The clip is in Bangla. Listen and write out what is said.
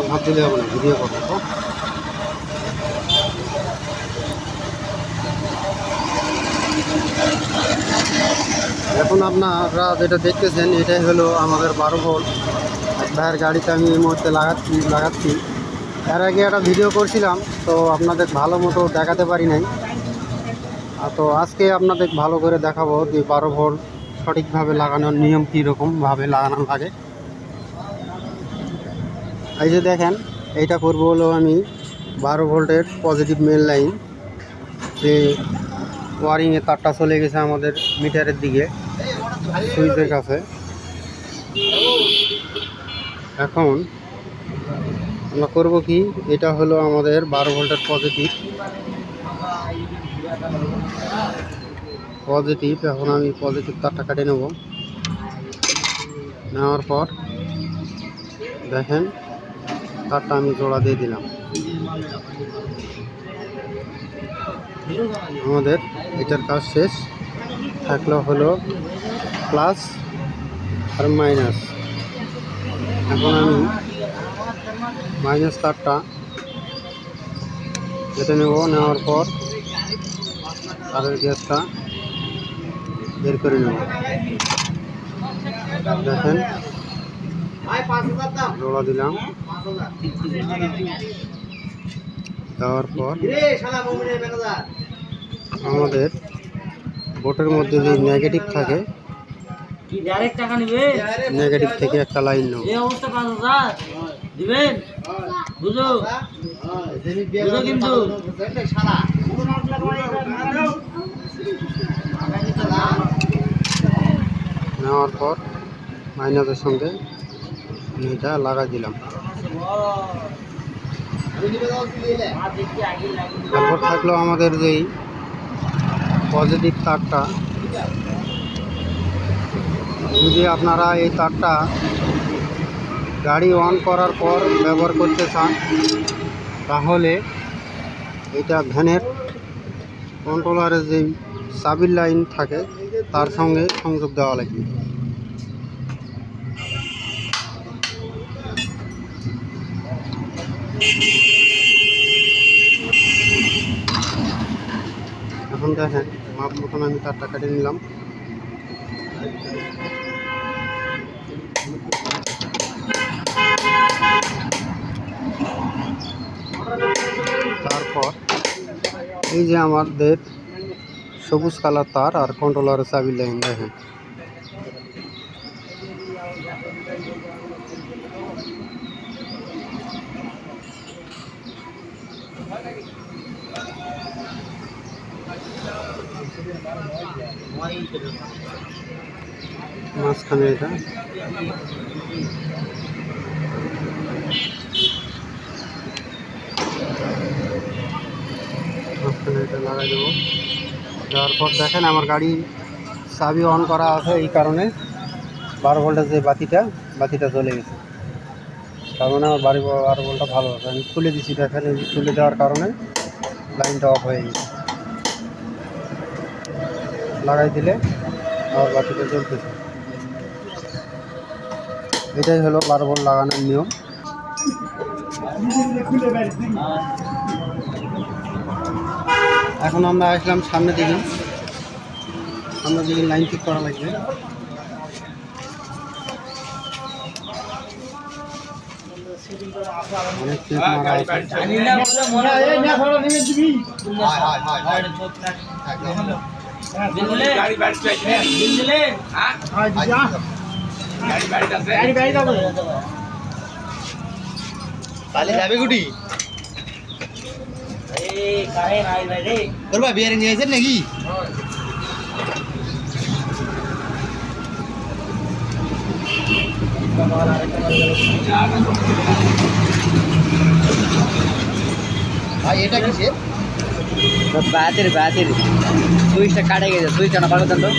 ভাত দিলে হবে না, ভিডিও করবো তো। এখন আপনারা যেটা দেখতেছেন এটাই হলো আমাদের 12 ভোল্ট ভাইয়ের গাড়িতে আমি এই মুহূর্তে লাগাচ্ছি। এর আগে একটা ভিডিও করছিলাম, তো আপনাদের ভালো মতো দেখাতে পারি নাই। তো আজকে আপনাদের ভালো করে দেখাবো যে 12 ভোল্ট সঠিকভাবে লাগানোর নিয়ম কীরকমভাবে লাগানো লাগে। এই যে দেখেন, এইটা করবো হলো আমি 12 ভোল্টের পজিটিভ মেন লাইন, যে ওয়ারিংয়ের তারটা চলে গেছে আমাদের মিটারের দিকে সুইচের কাছে। এখন আমরা করব কি, এটা হলো আমাদের 12 ভোল্টের পজিটিভ। এখন আমি পজিটিভ তারটা কেটে নেওয়ার পর দেখেন তারটা আমি জোড়া দিয়ে দিলাম। আমাদের এটার কাজ শেষ। থাকলো হলো প্লাস আর মাইনাস। এখন আমি মাইনাস তারটা কেটে নেওয়ার পর তারের গ্যাসটা বের করে নেব। দেখেন জোড়া দিলাম, দেওয়ার পর আমাদের বোর্ডের মধ্যে যে নেগেটিভ থাকে, নেগেটিভ থেকে একটা লাইন নেব। নেওয়ার পর মাইনাসের সঙ্গে এটা লাগাই দিলাম। তারপর থাকলো আমাদের যেই পজিটিভ তারটা। যদি আপনারা এই তারটা গাড়ি অন করার পর ব্যবহার করতে চান, তাহলে এটা ভ্যানের কন্ট্রোলারের যে চাবির লাইন থাকে তার সঙ্গে সংযোগ দেওয়া লাগবে। এখন দেখেন মাপ মতন আমি তারটা কেটে নিলাম। তারপর এই যে আমাদের সবুজ কালার তার আর কন্ট্রোলারের চাবির লাইন দেখেন। মাঝখানে এটা লাগাই দেবো। দেওয়ার পর দেখেন আমার গাড়ি চাবি অন করা আছে, এই কারণে 12 ভোল্টের যে বাতিটা জ্বলে গেছে। তার মানে আমার 12 ভোল্টটা ভালো আছে। আমি খুলে দিচ্ছি, দেখেন এই খুলে দেওয়ার কারণে লাইনটা অফ হয়ে গেছে। লাগাই দিলে আমার বাতিটা জ্বলতেছে। এটাই হলো 12 ভোল্ট লাগানোর নিয়ম। এখন আমরা আসলাম সামনের দিকে লাইন ঠিক করা লাগবে। অনেক চেক মারা আছে। যাবে গুটি করবা বিয়ারে নিয়ে আসেন নাকি? ভাই এটা কিসের ব্যাটারি সুইচটা কাটে গেছে, সুইচটা না পাল্টাতেন তো।